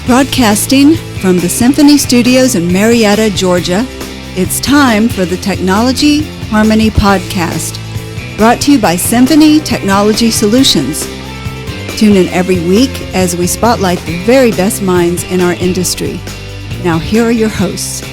Broadcasting from the Symphony Studios in Marietta, Georgia, it's time for the Technology Harmony Podcast, brought to you by Symphony Technology Solutions. Tune in every week as we spotlight the very best minds in our industry. Now here are your hosts.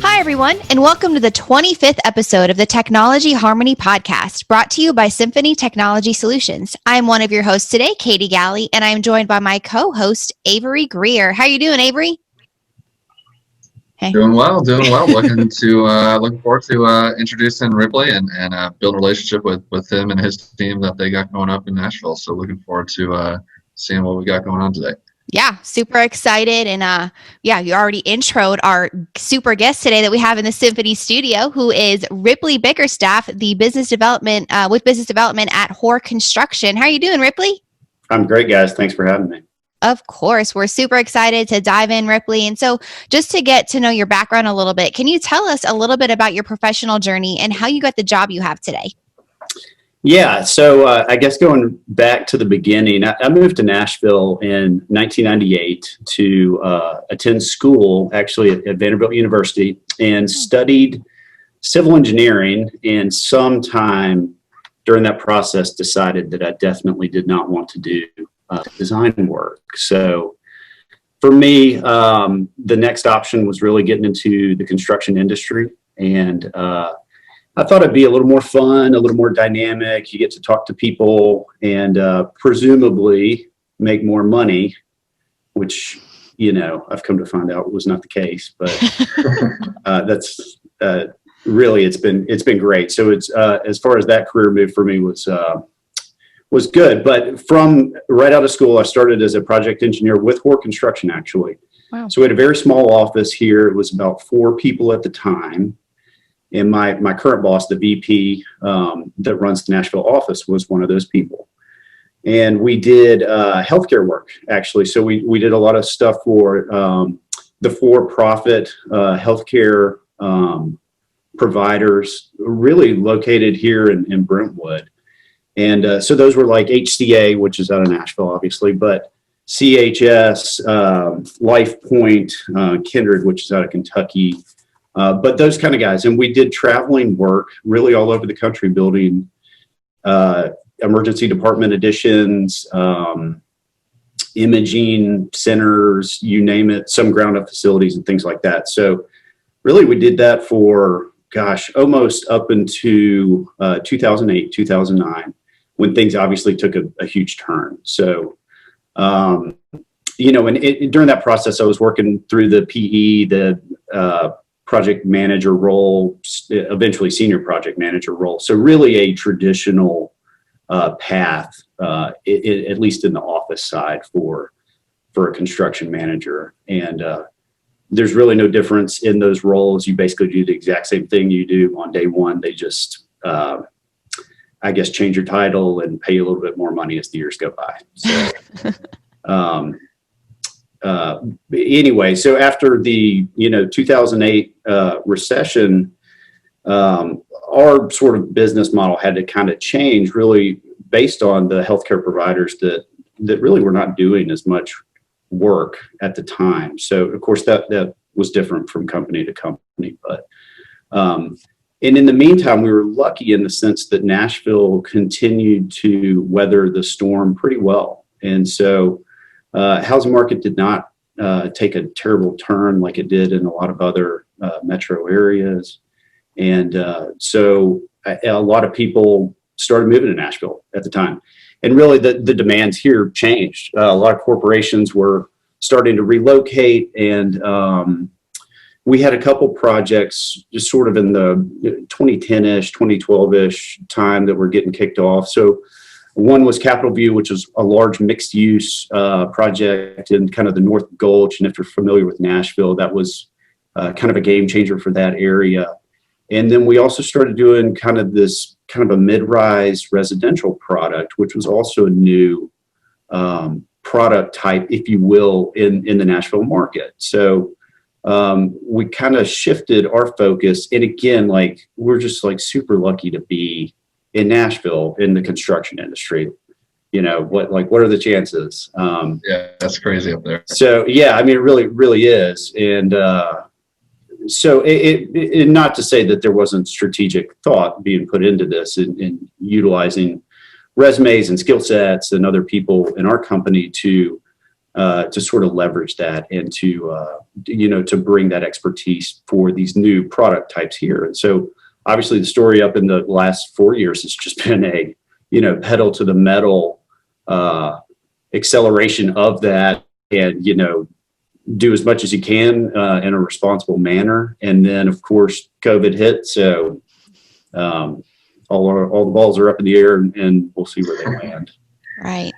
Hi, everyone, and welcome to the 25th episode of the Technology Harmony Podcast, brought to you by Symphony Technology Solutions. I'm one of your hosts today, Katie Galley, and I'm joined by my co-host, Avery Greer. How are you doing, Avery? Hey. Doing well. Looking forward to introducing Ripley and build a relationship with him and his team that they got going up in Nashville. So looking forward to seeing what we got going on today. Yeah, super excited. And you already introed our super guest today that we have in the Symphony studio, who is Ripley Bickerstaff, the business development at Hoar Construction. How are you doing, Ripley? I'm great, guys. Thanks for having me. Of course. We're super excited to dive in, Ripley. And so just to get to know your background a little bit, can you tell us a little bit about your professional journey and how you got the job you have today? Yeah, so I guess going back to the beginning, I moved to Nashville in 1998 to attend school, actually at Vanderbilt University, and studied civil engineering, and sometime during that process decided that I definitely did not want to do design work. So for me, the next option was really getting into the construction industry, and I thought it'd be a little more fun, a little more dynamic. You get to talk to people and presumably make more money, which, I've come to find out was not the case, but that's really, it's been great. So it's, as far as that career move for me was good. But from right out of school, I started as a project engineer with Hoar Construction, actually. Wow. So we had a very small office here. It was about 4 people at the time. And my current boss, the VP that runs the Nashville office, was one of those people. And we did healthcare work, actually. So we did a lot of stuff for the for-profit healthcare providers, really located here in Brentwood. And so those were like HCA, which is out of Nashville, obviously, but CHS, LifePoint, Kindred, which is out of Kentucky. But those kind of guys. And we did traveling work really all over the country, building emergency department additions, imaging centers, you name it, some ground up facilities and things like that. So really we did that for, almost up into 2008, 2009, when things obviously took a huge turn. So, and during that process, I was working through the PE, the project manager role, eventually senior project manager role. So really a traditional path, at least in the office side for a construction manager. And there's really no difference in those roles. You basically do the exact same thing you do on day one. They just, change your title and pay you a little bit more money as the years go by. So, anyway, so after the 2008 recession, our sort of business model had to kind of change, really based on the healthcare providers that really were not doing as much work at the time. So of course that was different from company to company, but and in the meantime, we were lucky in the sense that Nashville continued to weather the storm pretty well, and so housing market did not take a terrible turn like it did in a lot of other metro areas. And so a lot of people started moving to Nashville at the time. And really the demands here changed. A lot of corporations were starting to relocate, and we had a couple projects just sort of in the 2010-ish, 2012-ish time that were getting kicked off. So one was Capitol View, which is a large mixed-use project in kind of the North Gulch. And if you're familiar with Nashville, that was kind of a game changer for that area. And then we also started doing kind of a mid-rise residential product, which was also a new product type, if you will, in the Nashville market. So we kind of shifted our focus. And again, we're just super lucky to be in Nashville in the construction industry. what are the chances? Yeah, that's crazy up there. So yeah, I mean, it really is. And so it not to say that there wasn't strategic thought being put into this in utilizing resumes and skill sets and other people in our company to sort of leverage that and to bring that expertise for these new product types here. And so obviously the story up in the last 4 years has just been a, pedal to the metal acceleration of that, and, do as much as you can in a responsible manner. And then of course, COVID hit. So all the balls are up in the air, and we'll see where they land. Right.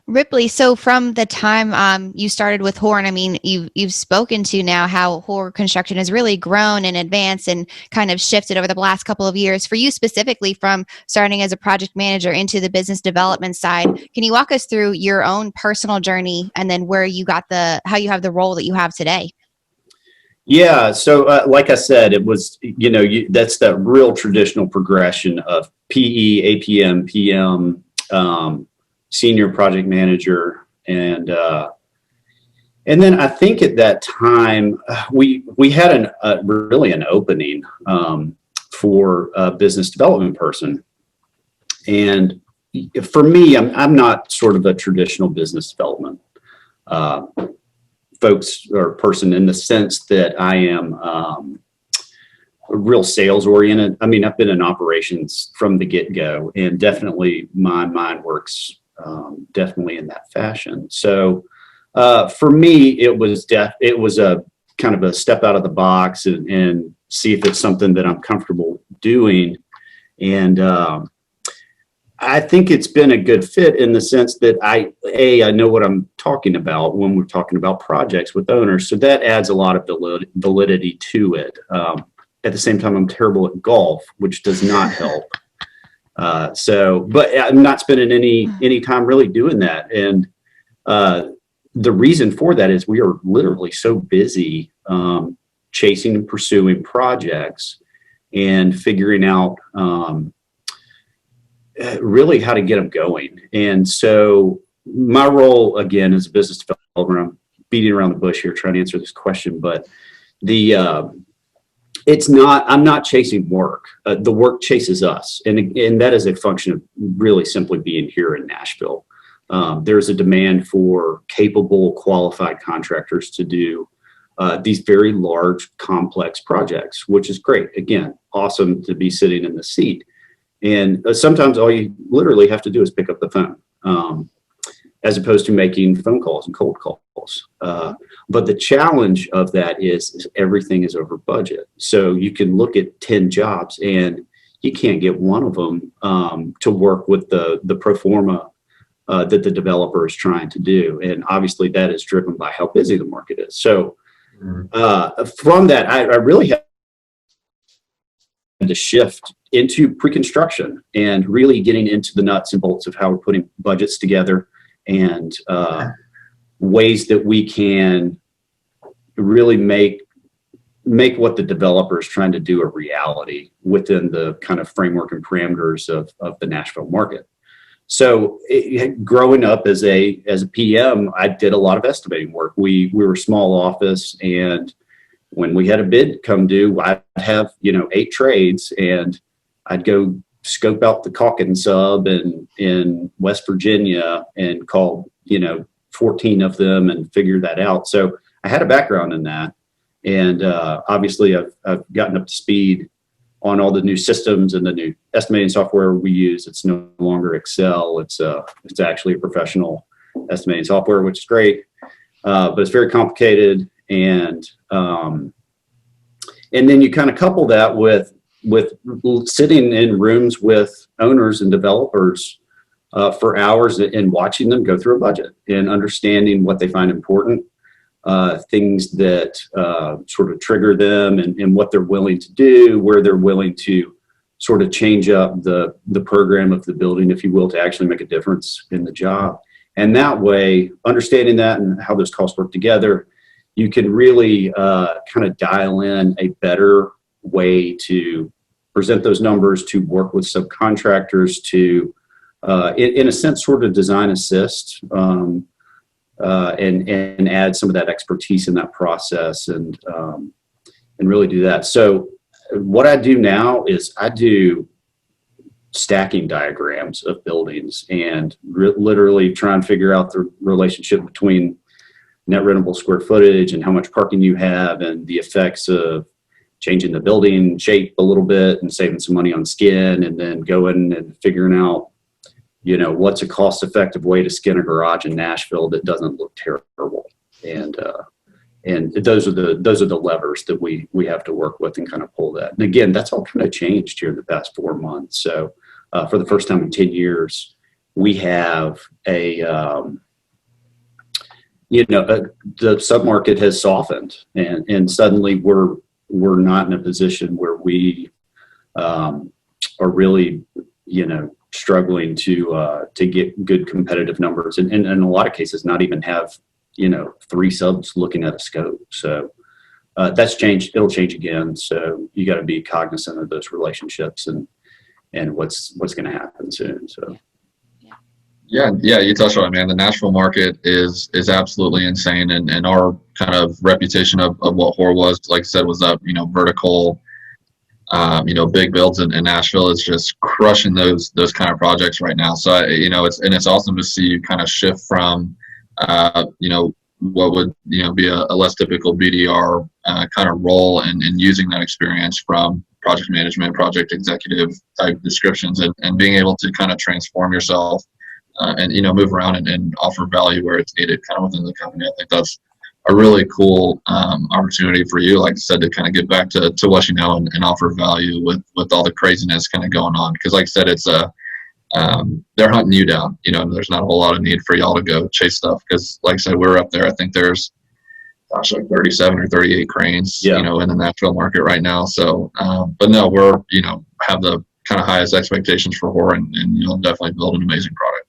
Ripley, so from the time you started with Hoar, I mean, you've spoken to now how Hoar construction has really grown and advanced and kind of shifted over the last couple of years. For you specifically, from starting as a project manager into the business development side, can you walk us through your own personal journey and then where you got how you have the role that you have today? Yeah. So like I said, it was, that's that real traditional progression of PE, APM, PM, senior project manager. And then I think at that time we had really an opening for a business development person. And for me, I'm not sort of a traditional business development folks or person in the sense that I am real sales oriented. I mean, I've been in operations from the get-go, and definitely my mind works definitely in that fashion. So for me, it was a kind of a step out of the box and see if it's something that I'm comfortable doing. And I think it's been a good fit in the sense that I know what I'm talking about when we're talking about projects with owners. So that adds a lot of validity to it. At the same time, I'm terrible at golf, which does not help. But I'm not spending any time really doing that. And the reason for that is we are literally so busy chasing and pursuing projects and figuring out really how to get them going. And so my role, again, as a business developer, I'm beating around the bush here trying to answer this question, but I'm not chasing work. The work chases us. And that is a function of really simply being here in Nashville. There's a demand for capable, qualified contractors to do these very large, complex projects, which is great. Again, awesome to be sitting in the seat. And sometimes all you literally have to do is pick up the phone, as opposed to making phone calls and cold calls. But the challenge of that is everything is over budget. So you can look at 10 jobs and you can't get one of them to work with the pro forma that the developer is trying to do. And obviously that is driven by how busy the market is. So from that, I really had to shift into pre-construction and really getting into the nuts and bolts of how we're putting budgets together and ways that we can really make what the developer is trying to do a reality within the kind of framework and parameters of the Nashville market. So growing up as a PM, I did a lot of estimating work. We were a small office, and when we had a bid come due, I'd have 8 trades, and I'd go scope out the Calkin sub in West Virginia and call 14 of them and figure that out. So I had a background in that, and obviously I've gotten up to speed on all the new systems and the new estimating software we use. It's no longer Excel. It's actually a professional estimating software, which is great, but it's very complicated. And then you kind of couple that with sitting in rooms with owners and developers for hours and watching them go through a budget and understanding what they find important, things that sort of trigger them and what they're willing to do, where they're willing to sort of change up the program of the building, if you will, to actually make a difference in the job. And that way, understanding that and how those costs work together, you can really kind of dial in a better way to present those numbers, to work with subcontractors, to in a sense, sort of design assist, and add some of that expertise in that process, and really do that. So what I do now is I do stacking diagrams of buildings and literally try and figure out the relationship between net rentable square footage and how much parking you have, and the effects of changing the building shape a little bit and saving some money on skin, and then going and figuring out, what's a cost-effective way to skin a garage in Nashville that doesn't look terrible. And those are the levers that we have to work with and kind of pull that. And again, that's all kind of changed here in the past 4 months. So for the first time in 10 years, we have the submarket has softened, and suddenly we're not in a position where we are really, struggling to get good competitive numbers, and in a lot of cases not even have 3 subs looking at a scope. So that's changed. It'll change again. So you got to be cognizant of those relationships and what's going to happen soon. So. Yeah, you touched on it, man. The Nashville market is absolutely insane, and our kind of reputation of what Hoar was, like I said, was up, vertical, big builds in Nashville is just crushing those kind of projects right now. So it's awesome to see you kind of shift from, what would be a less typical BDR kind of role, and using that experience from project management, project executive type descriptions, and being able to kind of transform yourself. And move around and offer value where it's needed kind of within the company. I think that's a really cool opportunity for you, like I said, to kind of get back to what you know and offer value with all the craziness kind of going on. Because like I said, it's they're hunting you down. There's not a whole lot of need for y'all to go chase stuff, because like I said, we're up there. I think there's like 37 or 38 cranes in the Nashville market right now. So but no, we're have the kind of highest expectations for Hoar, and you'll definitely build an amazing product.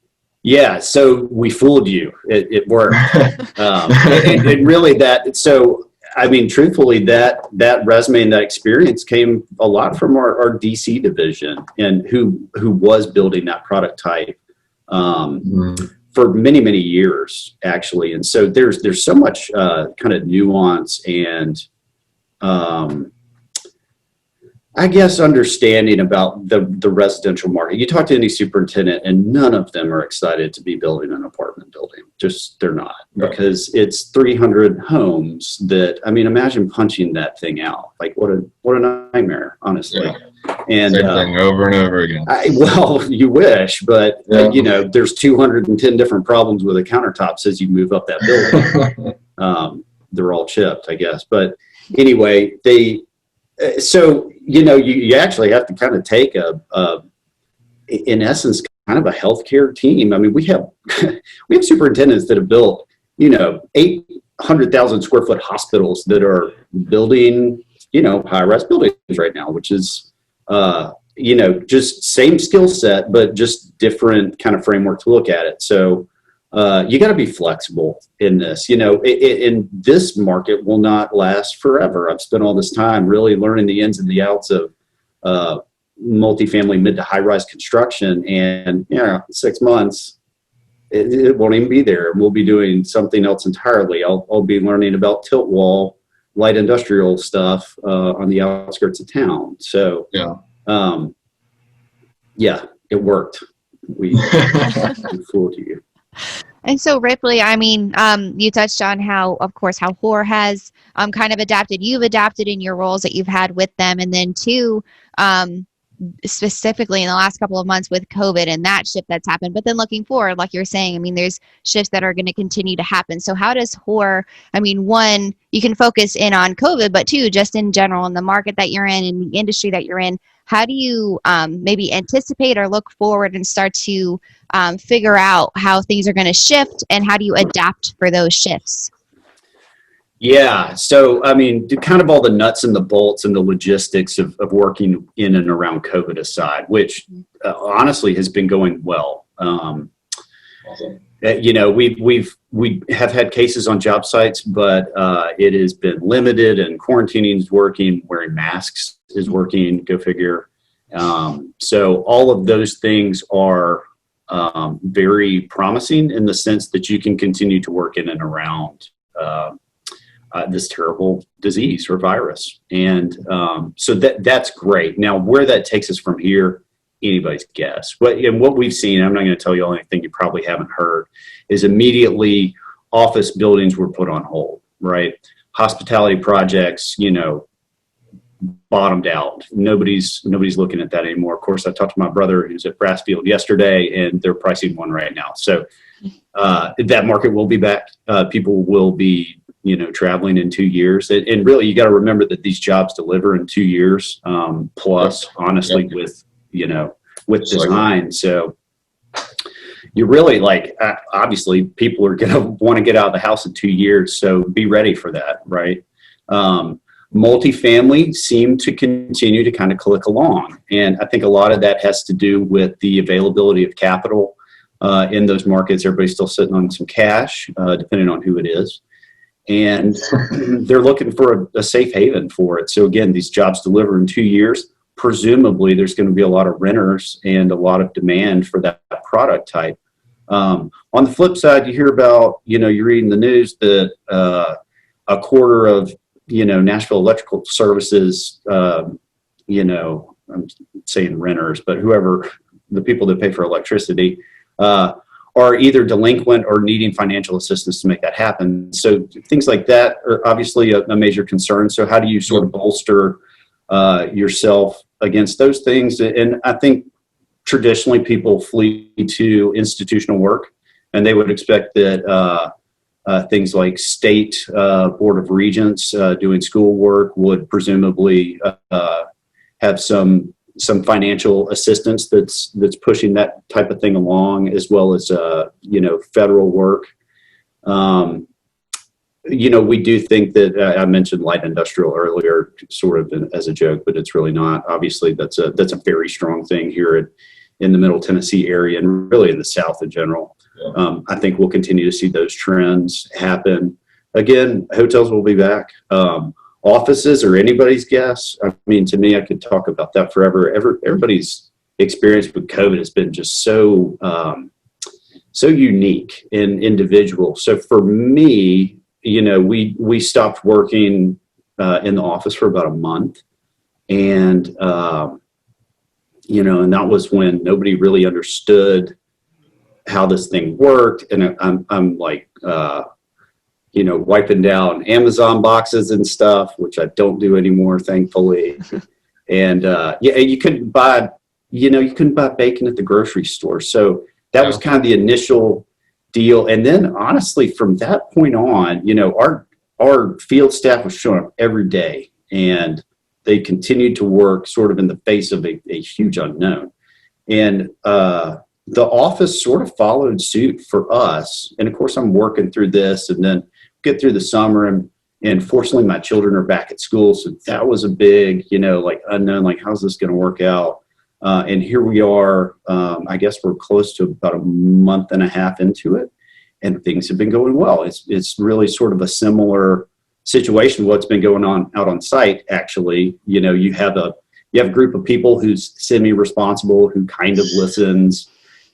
Yeah, so we fooled you. It worked. and really truthfully, that resume and that experience came a lot from our DC division, and who was building that product type for many, many years, actually. And so there's so much kind of nuance and I guess understanding about the residential market. You talk to any superintendent and none of them are excited to be building an apartment building. Just, they're not, because it's 300 homes that, imagine punching that thing out. Like what a nightmare, honestly. Yeah. And same thing over and over again. Well, you wish, but there's 210 different problems with the countertops as you move up that building. They're all chipped, I guess. But anyway, so you actually have to kind of take in essence, kind of a healthcare team. We have superintendents that have built 800,000 square foot hospitals that are building high-rise buildings right now, which is just same skill set, but just different kind of framework to look at it. So you got to be flexible in this. In this market will not last forever. I've spent all this time really learning the ins and the outs of multifamily mid to high rise construction, and 6 months it won't even be there. We'll be doing something else entirely. I'll be learning about tilt wall, light industrial stuff on the outskirts of town. So it worked. We fooled you. And so Ripley, you touched on how Hoar has kind of adapted. You've adapted in your roles that you've had with them. And then too, specifically in the last couple of months with COVID and that shift that's happened. But then looking forward, like you're saying, there's shifts that are going to continue to happen. So how does Hoar, one, you can focus in on COVID, but two, just in general, in the market that you're in the industry that you're in, how do you maybe anticipate or look forward and start to figure out how things are going to shift, and how do you adapt for those shifts? Yeah. So, kind of all the nuts and the bolts and the logistics of working in and around COVID aside, which honestly has been going well. Awesome. We have had cases on job sites, but it has been limited, and quarantining is working, wearing masks is working, go figure. So all of those things are very promising in the sense that you can continue to work in and around this terrible disease or virus. And so that's great. Now, where that takes us from here, anybody's guess. And what we've seen, I'm not going to tell you all anything you probably haven't heard, is immediately office buildings were put on hold, right? Hospitality projects, bottomed out. Nobody's looking at that anymore. Of course, I talked to my brother who's at Brassfield yesterday, and they're pricing one right now. So that market will be back. People will be, traveling in 2 years. And really, you got to remember that these jobs deliver in 2 years plus, honestly, with design. So you really obviously people are going to want to get out of the house in 2 years. So be ready for that, right? Multifamily seem to continue to kind of click along. And I think a lot of that has to do with the availability of capital in those markets. Everybody's still sitting on some cash, depending on who it is. And they're looking for a safe haven for it. So again, these jobs deliver in 2 years. Presumably there's going to be a lot of renters and a lot of demand for that product type. On the flip side, you hear about, you're reading the news that a quarter of Nashville Electrical Services, I'm saying renters, but whoever, the people that pay for electricity, are either delinquent or needing financial assistance to make that happen. So things like that are obviously a major concern. So how do you sort of bolster yourself against those things? And I think traditionally people flee to institutional work, and they would expect that things like state board of regents doing school work would presumably have some financial assistance that's pushing that type of thing along, as well as federal work. We do think that I mentioned light industrial earlier, sort of as a joke, but it's really not. Obviously, that's a very strong thing here in the Middle Tennessee area, and really in the South in general. Yeah. I think we'll continue to see those trends happen. Again, hotels will be back. Offices are anybody's guess. I mean, to me, I could talk about that forever. Everybody's experience with COVID has been just so unique and individual. So for me, we stopped working in the office for about a month, and and that was when nobody really understood how this thing worked. And I'm like, wiping down Amazon boxes and stuff, which I don't do anymore, thankfully. And you couldn't buy bacon at the grocery store. So that was kind of the initial deal. And then honestly, from that point on, our field staff was showing up every day, and they continued to work sort of in the face of a huge unknown. And the office sort of followed suit for us. And of course, I'm working through this and then get through the summer, and fortunately my children are back at school. So that was a big, unknown, how's this going to work out? And here we are, I guess we're close to about a month and a half into it, and things have been going well. It's really sort of a similar situation to what's been going on out on site. Actually, you have a group of people who's semi-responsible, who kind of listens,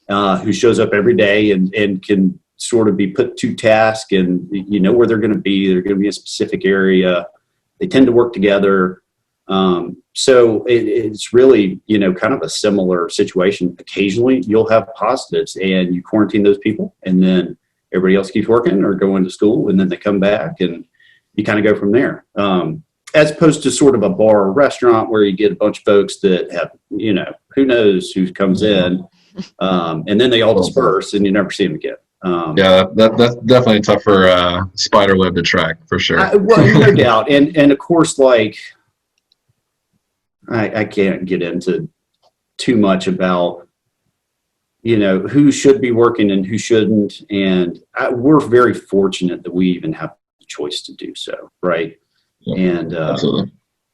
who shows up every day and can sort of be put to task, and where they're going to be. They're going to be in a specific area. They tend to work together. So it's really, kind of a similar situation. Occasionally you'll have positives and you quarantine those people, and then everybody else keeps working or going to school, and then they come back, and you kind of go from there. As opposed to sort of a bar or restaurant where you get a bunch of folks that have, who knows who comes in, and then they all disperse and you never see them again. That's definitely a tougher spider web to track, for sure. Well, no doubt. And of course, I can't get into too much about, who should be working and who shouldn't. And we're very fortunate that we even have the choice to do so. Right. Yeah, and absolutely.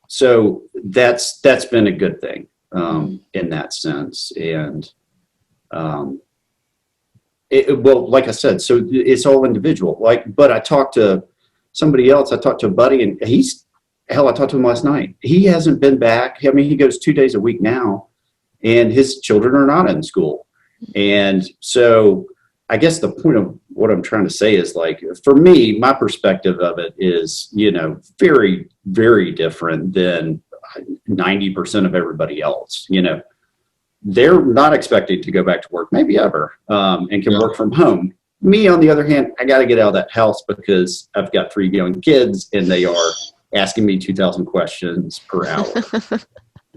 So that's been a good thing in that sense. And well, like I said, so it's all individual. But I talked to somebody else. I talked to a buddy, and I talked to him last night. He hasn't been back. I mean, he goes 2 days a week now, and his children are not in school. And so I guess the point of what I'm trying to say is, like, for me, my perspective of it is, very, very different than 90% of everybody else. They're not expected to go back to work, maybe ever, and can work from home. Me, on the other hand, I got to get out of that house because I've got 3 young kids and they are asking me 2,000 questions per hour.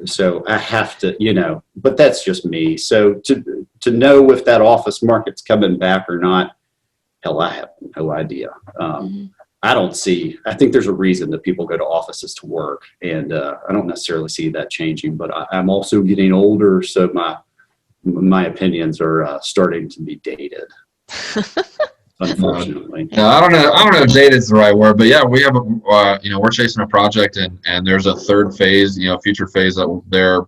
So I have to, but that's just me. So to know if that office market's coming back or not, hell, I have no idea. I think there's a reason that people go to offices to work, and I don't necessarily see that changing, but I'm also getting older. So my opinions are starting to be dated. Unfortunately. No, I don't know if dated is the right word, but yeah, we have we're chasing a project, and there's a third phase, future phase that they're,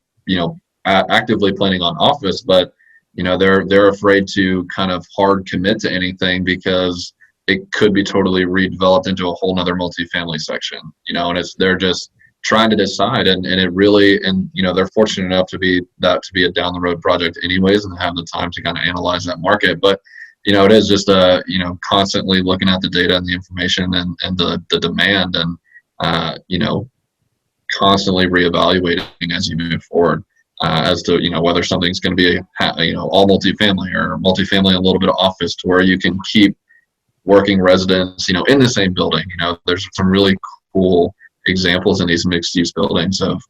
actively planning on office, but, they're afraid to kind of hard commit to anything because it could be totally redeveloped into a whole nother multifamily section, and they're just trying to decide, and it really, and, they're fortunate enough to be a down the road project anyways, and have the time to kind of analyze that market. But it is just constantly looking at the data and the information and the demand, and constantly reevaluating as you move forward, as to whether something's going to be all multifamily, or multifamily and a little bit of office, to where you can keep working residents in the same building. There's some really cool examples in these mixed use buildings of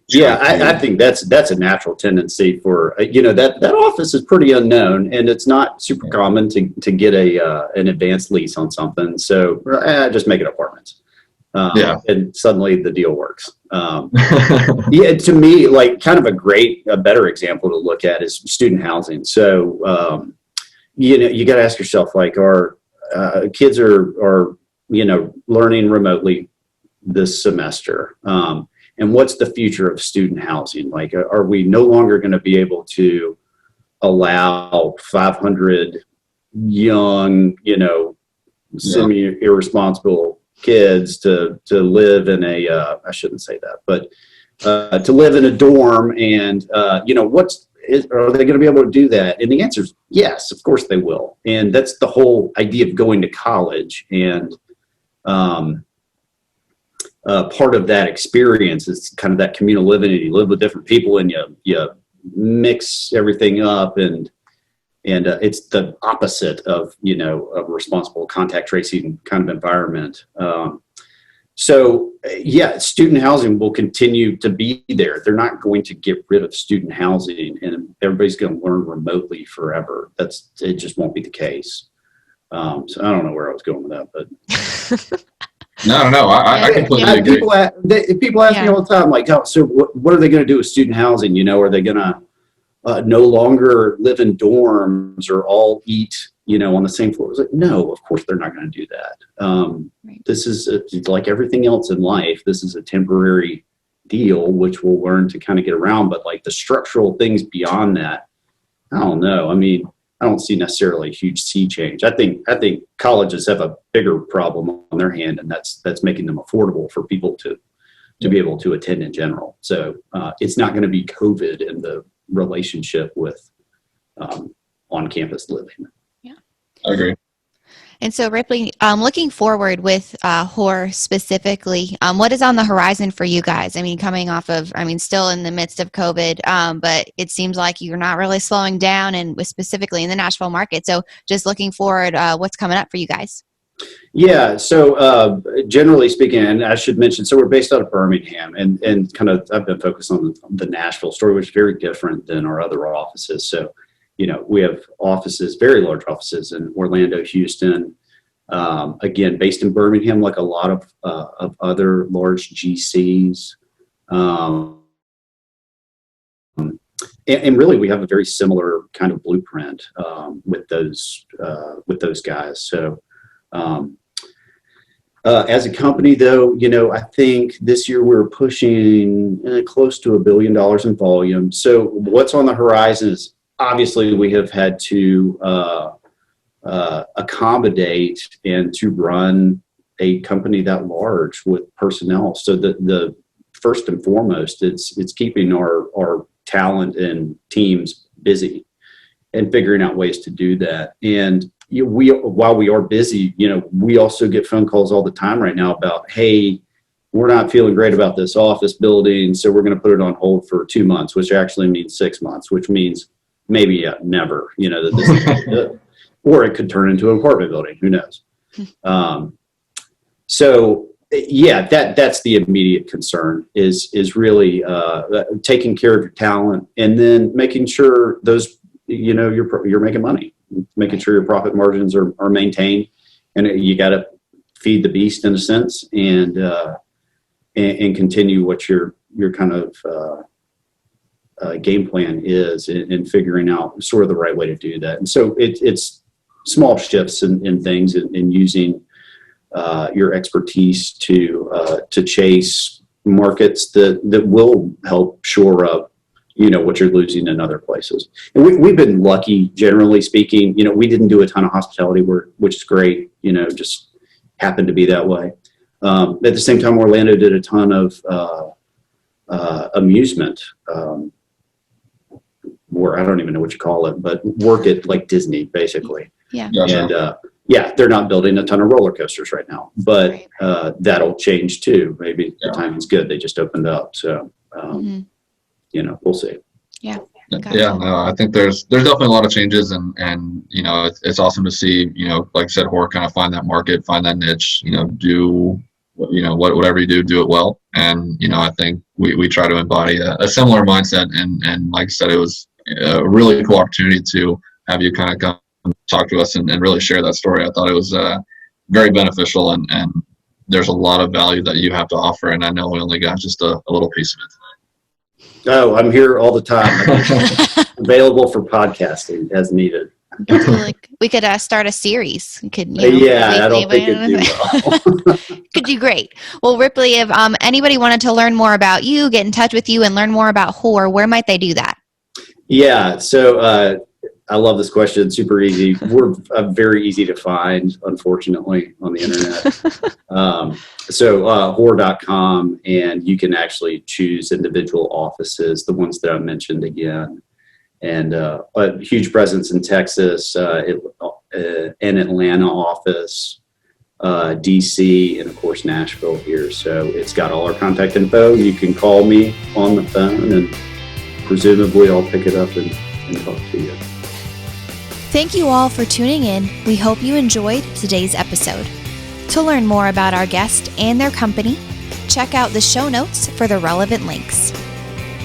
yeah, I think that's a natural tendency for that office is pretty unknown, and it's not super common to get an advanced lease on something. So just make it apartments, and suddenly the deal works. To me, like, kind of a better example to look at is student housing. So you got to ask yourself, like, our kids are learning remotely this semester. And what's the future of student housing? Like, are we no longer going to be able to allow 500 young, semi-irresponsible kids to live in I shouldn't say that, but to live in a dorm? And, are they going to be able to do that? And the answer is yes, of course they will. And that's the whole idea of going to college. And, part of that experience is kind of that communal living, and you live with different people, and you mix everything up, and it's the opposite of a responsible contact tracing kind of environment. So student housing will continue to be there. They're not going to get rid of student housing, and everybody's going to learn remotely forever. It just won't be the case. So I don't know where I was going with that, but. No, I completely agree. People ask me all the time, like, so what are they going to do with student housing? Are they going to no longer live in dorms or all eat, on the same floor? It's like, no, of course they're not going to do that. Right. This is like everything else in life. This is a temporary deal, which we'll learn to kind of get around. But like the structural things beyond that, I don't know. I mean, I don't see necessarily a huge sea change. I think colleges have a bigger problem on their hand, and that's making them affordable for people to be able to attend in general. So it's not going to be COVID in the relationship with on-campus living. Yeah, I agree. And so, Ripley, looking forward with Hoar specifically, what is on the horizon for you guys? I mean, coming off of, still in the midst of COVID, but it seems like you're not really slowing down, and specifically in the Nashville market. So just looking forward, what's coming up for you guys? Yeah, so generally speaking, and I should mention, so we're based out of Birmingham, and kind of I've been focused on the Nashville story, which is very different than our other offices. So we have offices, very large offices in Orlando, Houston, again, based in Birmingham, like a lot of other large GCs. And really, we have a very similar kind of blueprint with those guys. So as a company, though, I think this year we're pushing close to $1 billion in volume. So what's on the horizon is, obviously, we have had to accommodate and to run a company that large with personnel. So the first and foremost, it's keeping our talent and teams busy. and figuring out ways to do that. And while we are busy, we also get phone calls all the time right now about, hey, we're not feeling great about this office building, so we're going to put it on hold for 2 months, which actually means 6 months, which means maybe never, that this is good. Or it could turn into an apartment building. Who knows? So yeah, that's the immediate concern is really taking care of your talent, and then making sure those, you're making money, making sure your profit margins are maintained, and you got to feed the beast in a sense, and continue what your kind of game plan is in figuring out sort of the right way to do that. And so it's small shifts in things, and using your expertise to chase markets that will help shore up, what you're losing in other places. And we've been lucky, generally speaking. We didn't do a ton of hospitality work, which is great. Just happened to be that way. At the same time, Orlando did a ton of amusement, or I don't even know what you call it, but work at like Disney, basically. Yeah. And they're not building a ton of roller coasters right now, but that'll change too. Maybe the timing's good. They just opened up, so we'll see. Yeah. Gotcha. Yeah, no, I think there's definitely a lot of changes, and it's awesome to see, like I said, Hoar kind of find that market, find that niche, do whatever you do it well. And I think we try to embody a similar mindset, and like I said, it was a really cool opportunity to have you kind of come talk to us and really share that story. I thought it was very beneficial, and there's a lot of value that you have to offer, and I know we only got just a little piece of it tonight. Oh, I'm here all the time. Available for podcasting as needed. We could start a series. We could, I don't think it'd do well. Could do great. Well, Ripley, if anybody wanted to learn more about you, get in touch with you, and learn more about Hoar, where might they do that? Yeah, so I love this question. Super easy. We're very easy to find, unfortunately, on the internet. So Hoar.com, and you can actually choose individual offices, the ones that I mentioned again. And a huge presence in Texas, an Atlanta office, DC, and of course Nashville here. So it's got all our contact info. You can call me on the phone, and presumably I'll pick it up and talk to you. Thank you all for tuning in. We hope you enjoyed today's episode. To learn more about our guest and their company, check out the show notes for the relevant links.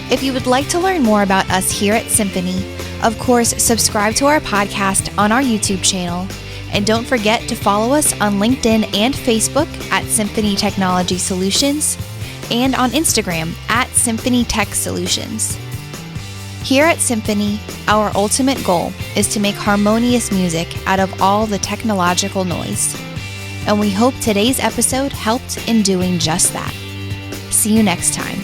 If you would like to learn more about us here at Symphony, of course, subscribe to our podcast on our YouTube channel, and don't forget to follow us on LinkedIn and Facebook at Symphony Technology Solutions, and on Instagram at Symphony Tech Solutions. Here at Symphony, our ultimate goal is to make harmonious music out of all the technological noise. And we hope today's episode helped in doing just that. See you next time.